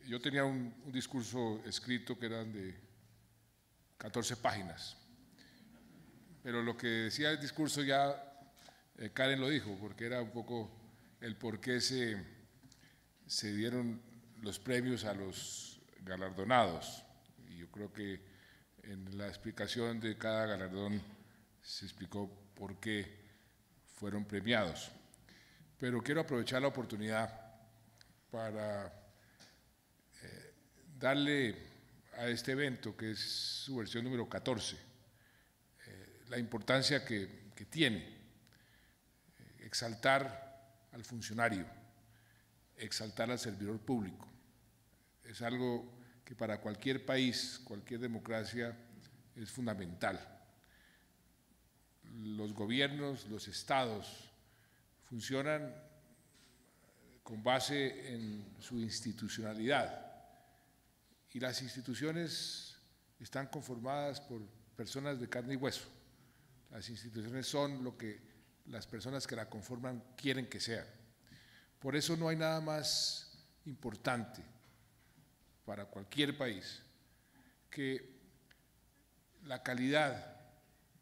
Yo tenía un discurso escrito que eran de 14 páginas, pero lo que decía el discurso ya Karen lo dijo, porque era un poco el por qué se dieron los premios a los galardonados. Y yo creo que en la explicación de cada galardón se explicó por qué fueron premiados. Pero quiero aprovechar la oportunidad para darle a este evento, que es su versión número 14, la importancia que tiene exaltar al funcionario, exaltar al servidor público. Es algo que para cualquier país, cualquier democracia, es fundamental. Los gobiernos, los estados funcionan con base en su institucionalidad, y las instituciones están conformadas por personas de carne y hueso. Las instituciones son lo que las personas que la conforman quieren que sean. Por eso no hay nada más importante para cualquier país que la calidad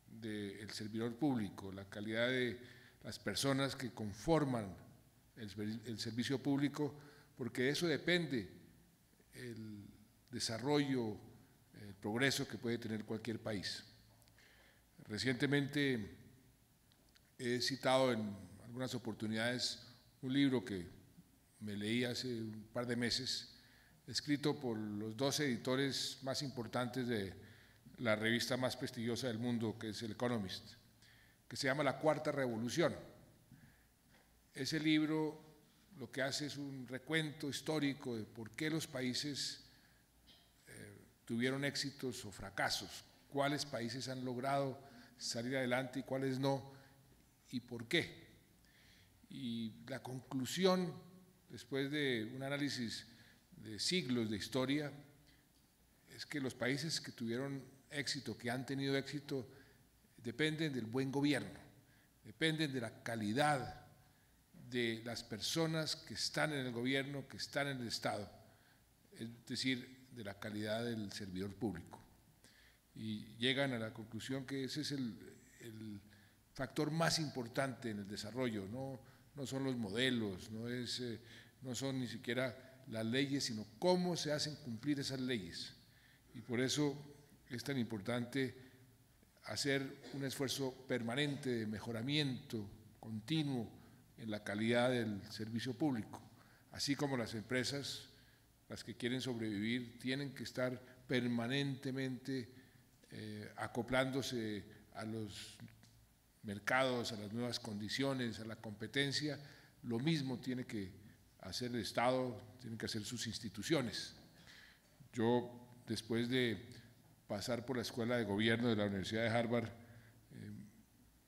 del servidor público, la calidad de las personas que conforman el servicio público, porque de eso depende el desarrollo, el progreso que puede tener cualquier país. Recientemente he citado en algunas oportunidades un libro que me leí hace un par de meses, escrito por los 2 editores más importantes de la revista más prestigiosa del mundo, que es el Economist, que se llama La Cuarta Revolución. Ese libro lo que hace es un recuento histórico de por qué los países tuvieron éxitos o fracasos, cuáles países han logrado salir adelante y cuáles no, y por qué. Y la conclusión, después de un análisis de siglos de historia, es que los países que tuvieron éxito, que han tenido éxito, dependen del buen gobierno, dependen de la calidad de las personas que están en el gobierno, que están en el Estado, es decir, de la calidad del servidor público. Y llegan a la conclusión que ese es el factor más importante en el desarrollo, no son los modelos, no son ni siquiera las leyes, sino cómo se hacen cumplir esas leyes. Y por eso es tan importante hacer un esfuerzo permanente de mejoramiento continuo en la calidad del servicio público, así como las empresas, las que quieren sobrevivir, tienen que estar permanentemente acoplándose a los mercados, a las nuevas condiciones, a la competencia. Lo mismo tiene que hacer el Estado, tienen que hacer sus instituciones. Yo, después de pasar por la Escuela de Gobierno de la Universidad de Harvard,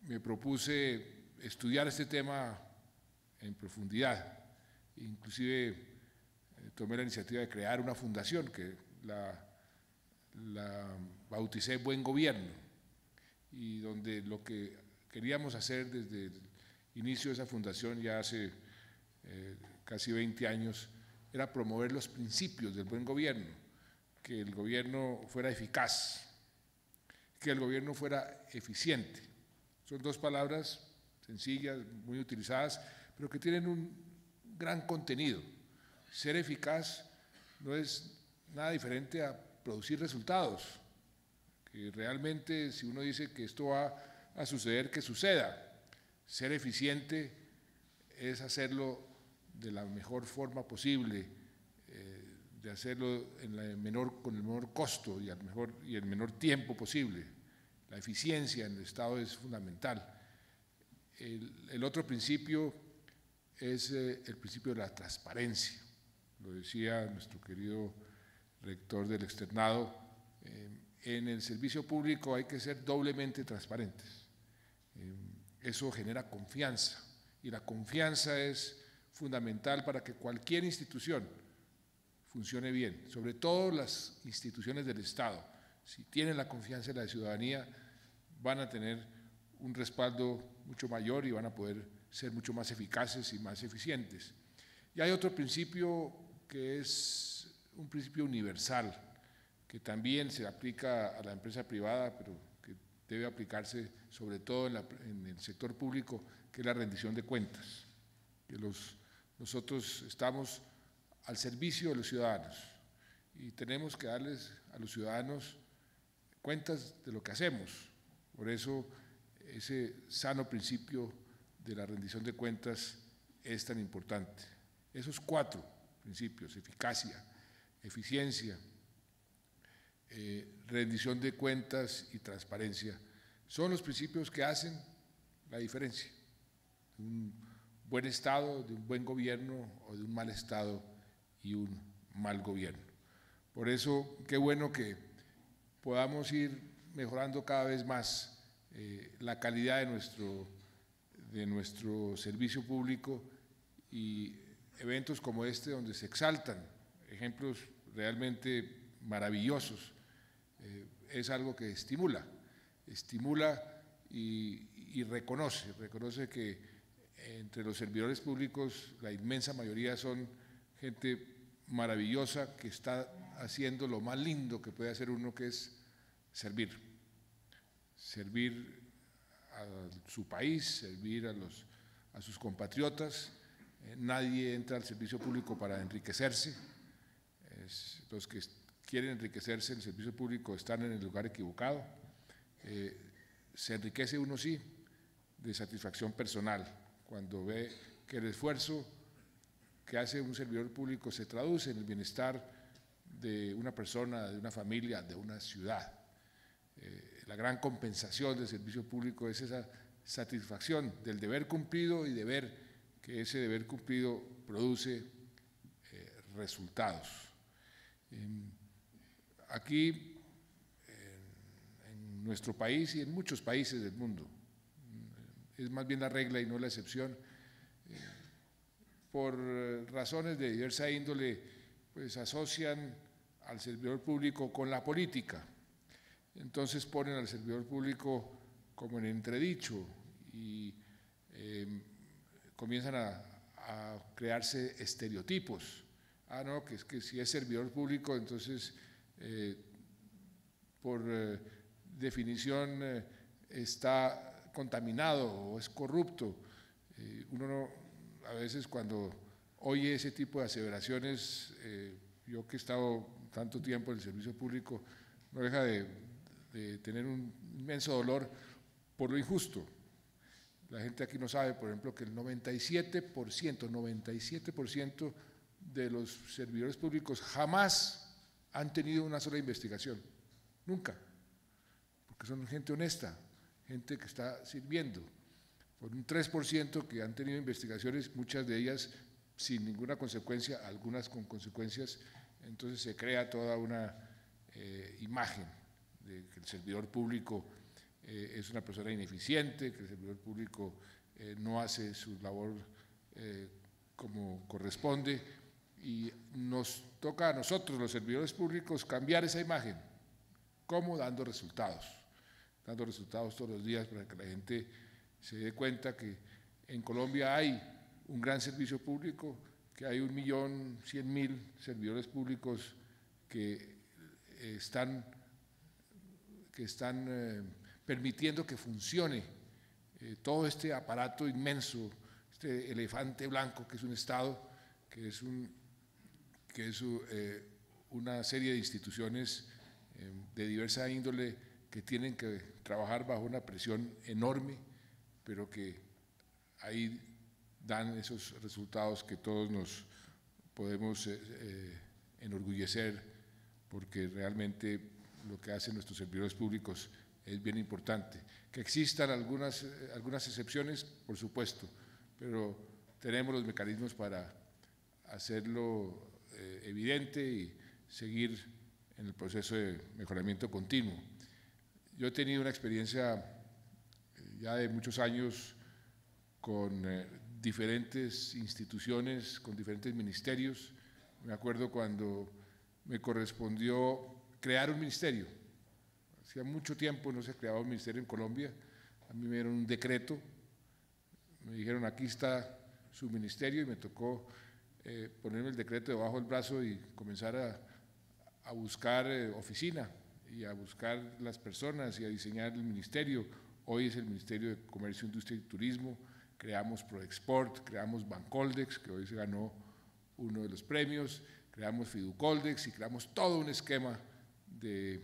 me propuse estudiar este tema en profundidad. Inclusive tomé la iniciativa de crear una fundación que la bauticé Buen Gobierno, y donde lo que queríamos hacer desde el inicio de esa fundación, ya hace casi 20 años, era promover los principios del buen gobierno, que el gobierno fuera eficaz, que el gobierno fuera eficiente. Son 2 palabras sencillas, muy utilizadas, pero que tienen un gran contenido. Ser eficaz no es nada diferente a producir resultados, que realmente, si uno dice que esto va a suceder, que suceda. Ser eficiente es hacerlo de la mejor forma posible, de hacerlo con el menor costo y el menor tiempo posible. La eficiencia en el Estado es fundamental. El otro principio es el principio de la transparencia. Lo decía nuestro querido rector del externado, en el servicio público hay que ser doblemente transparentes. Eso genera confianza, y la confianza es fundamental para que cualquier institución funcione bien, sobre todo las instituciones del Estado. Si tienen la confianza de la ciudadanía, van a tener un respaldo mucho mayor y van a poder ser mucho más eficaces y más eficientes. Y hay otro principio que es un principio universal, que también se aplica a la empresa privada, pero que debe aplicarse sobre todo en el sector público, que es la rendición de cuentas. Que nosotros estamos al servicio de los ciudadanos y tenemos que darles a los ciudadanos cuentas de lo que hacemos. Por eso ese sano principio de la rendición de cuentas es tan importante. Esos 4 principios: eficacia, eficiencia, rendición de cuentas y transparencia, son los principios que hacen la diferencia de un buen Estado, de un buen gobierno o de un mal Estado y un mal gobierno. Por eso, qué bueno que podamos ir mejorando cada vez más la calidad de nuestro servicio público, y eventos como este, donde se exaltan ejemplos realmente maravillosos, es algo que estimula y reconoce que entre los servidores públicos la inmensa mayoría son gente maravillosa que está haciendo lo más lindo que puede hacer uno, que es servir a su país, servir a sus compatriotas. Nadie entra al servicio público para enriquecerse. Los que quieren enriquecerse en el servicio público están en el lugar equivocado. Se enriquece uno, sí, de satisfacción personal, cuando ve que el esfuerzo que hace un servidor público se traduce en el bienestar de una persona, de una familia, de una ciudad. La gran compensación del servicio público es esa satisfacción del deber cumplido y de ver que ese deber cumplido produce resultados. Aquí, en nuestro país y en muchos países del mundo, es más bien la regla y no la excepción, por razones de diversa índole, pues asocian al servidor público con la política. Entonces ponen al servidor público como en entredicho y comienzan a crearse estereotipos. No, que es que si es servidor público, entonces por definición está contaminado o es corrupto. Uno no, a veces cuando oye ese tipo de aseveraciones, yo que he estado tanto tiempo en el servicio público, no deja de tener un inmenso dolor por lo injusto. La gente aquí no sabe, por ejemplo, que el 97% de los servidores públicos jamás han tenido una sola investigación, nunca, porque son gente honesta, gente que está sirviendo. Por un 3% que han tenido investigaciones, muchas de ellas sin ninguna consecuencia, algunas con consecuencias. Entonces se crea toda una imagen de que el servidor público es una persona ineficiente, que el servidor público no hace su labor como corresponde, y nos toca a nosotros, los servidores públicos, cambiar esa imagen. ¿Cómo? Dando resultados todos los días para que la gente se dé cuenta que en Colombia hay un gran servicio público, que hay 1.100.000 servidores públicos que están permitiendo que funcione todo este aparato inmenso, este elefante blanco que es un Estado, que es una serie de instituciones de diversa índole que tienen que trabajar bajo una presión enorme, pero que ahí dan esos resultados que todos nos podemos enorgullecer, porque realmente lo que hacen nuestros servidores públicos es bien importante. Que existan algunas excepciones, por supuesto, pero tenemos los mecanismos para hacerlo evidente y seguir en el proceso de mejoramiento continuo. Yo he tenido una experiencia ya de muchos años con diferentes instituciones, con diferentes ministerios. Me acuerdo cuando me correspondió crear un ministerio. Hacía mucho tiempo no se creaba un ministerio en Colombia. A mí me dieron un decreto, me dijeron, aquí está su ministerio, y me tocó ponerme el decreto debajo del brazo y comenzar a buscar oficina y a buscar las personas y a diseñar el ministerio. Hoy es el Ministerio de Comercio, Industria y Turismo. Creamos ProExport, creamos Bancoldex, que hoy se ganó uno de los premios, creamos Fiducoldex y creamos todo un esquema de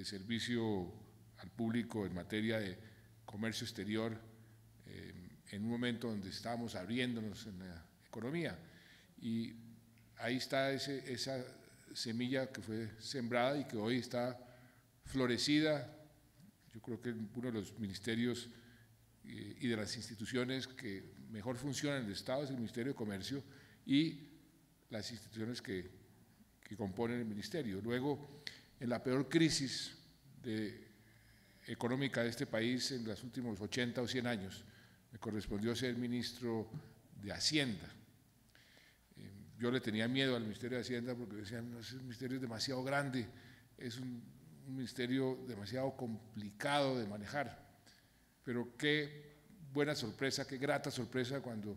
servicio al público en materia de comercio exterior, en un momento donde estábamos abriéndonos en la economía. Y ahí está esa semilla que fue sembrada y que hoy está florecida. Yo creo que uno de los ministerios y de las instituciones que mejor funcionan en el Estado es el Ministerio de Comercio y las instituciones que componen el ministerio. Luego, en la peor crisis económica de este país en los últimos 80 o 100 años, me correspondió ser ministro de Hacienda. Yo le tenía miedo al Ministerio de Hacienda porque decían, no, ese ministerio es demasiado grande, es un ministerio demasiado complicado de manejar. Pero qué buena sorpresa, qué grata sorpresa cuando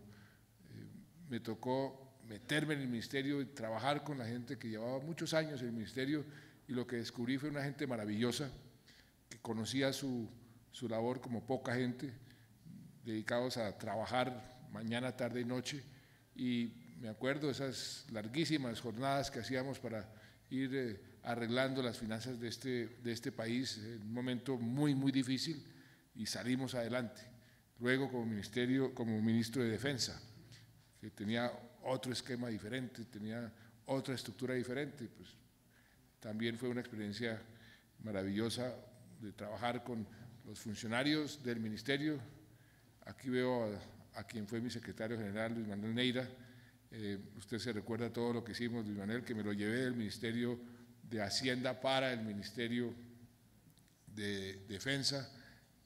me tocó meterme en el ministerio y trabajar con la gente que llevaba muchos años en el ministerio, y lo que descubrí fue una gente maravillosa, que conocía su labor como poca gente, dedicados a trabajar mañana, tarde y noche. Y me acuerdo de esas larguísimas jornadas que hacíamos para ir arreglando las finanzas de este país en un momento muy, muy difícil, y salimos adelante. Luego como ministro de Defensa, que tenía otro esquema diferente, tenía otra estructura diferente, pues también fue una experiencia maravillosa de trabajar con los funcionarios del ministerio. Aquí veo a quien fue mi secretario general, Luis Manuel Neira. Usted se recuerda todo lo que hicimos, Luis Manuel, que me lo llevé del Ministerio de Hacienda para el Ministerio de Defensa,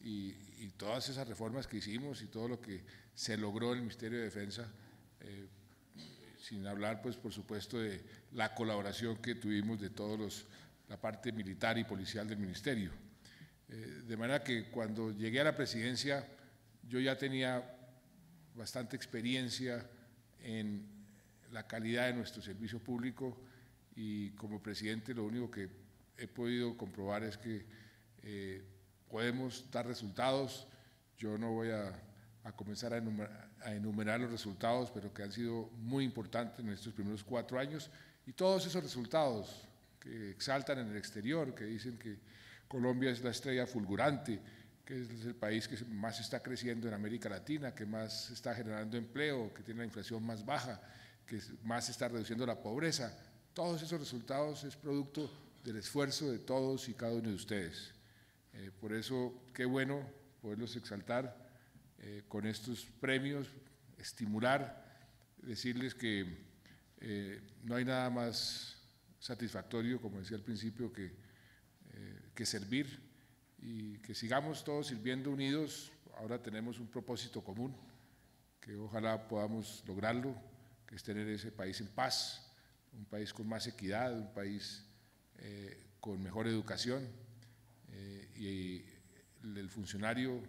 y todas esas reformas que hicimos y todo lo que se logró en el Ministerio de Defensa, sin hablar, pues, por supuesto, de la colaboración que tuvimos de todos la parte militar y policial del ministerio. De manera que cuando llegué a la presidencia yo ya tenía bastante experiencia en la calidad de nuestro servicio público, y como presidente lo único que he podido comprobar es que podemos dar resultados. Yo no voy a comenzar a enumerar los resultados, pero que han sido muy importantes en estos primeros 4 años, y todos esos resultados que exaltan en el exterior, que dicen que Colombia es la estrella fulgurante, que es el país que más está creciendo en América Latina, que más está generando empleo, que tiene la inflación más baja, que más está reduciendo la pobreza. Todos esos resultados es producto del esfuerzo de todos y cada uno de ustedes. Por eso, qué bueno poderlos exaltar con estos premios, estimular, decirles que no hay nada más satisfactorio, como decía al principio, que servir, y que sigamos todos sirviendo unidos. Ahora tenemos un propósito común, que ojalá podamos lograrlo, que es tener ese país en paz, un país con más equidad, un país con mejor educación, y el funcionario,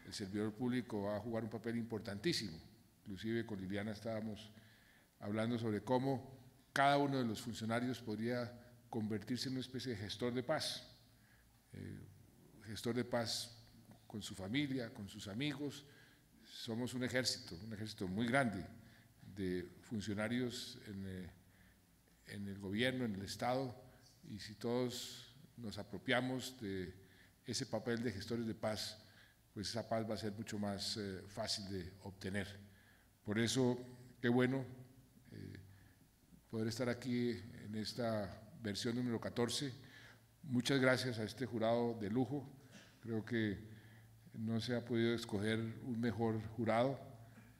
el servidor público va a jugar un papel importantísimo. Inclusive con Liliana estábamos hablando sobre cómo cada uno de los funcionarios podría convertirse en una especie de gestor de paz, con su familia, con sus amigos. Somos un ejército muy grande de funcionarios en el gobierno, en el Estado, y si todos nos apropiamos de ese papel de gestores de paz, pues esa paz va a ser mucho más fácil de obtener. Por eso, qué bueno poder estar aquí en esta versión número 14. Muchas gracias a este jurado de lujo. Creo que no se ha podido escoger un mejor jurado,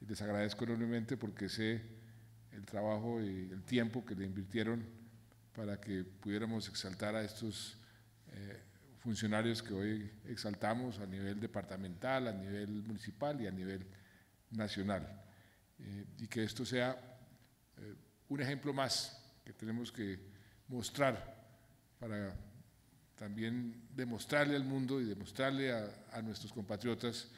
y les agradezco enormemente porque sé el trabajo y el tiempo que le invirtieron para que pudiéramos exaltar a estos funcionarios que hoy exaltamos a nivel departamental, a nivel municipal y a nivel nacional, y que esto sea un ejemplo más que tenemos que mostrar para también demostrarle al mundo y demostrarle a nuestros compatriotas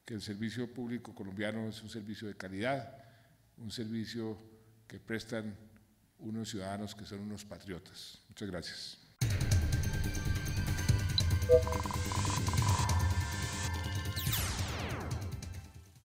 que el servicio público colombiano es un servicio de calidad, un servicio que prestan unos ciudadanos que son unos patriotas. Muchas gracias.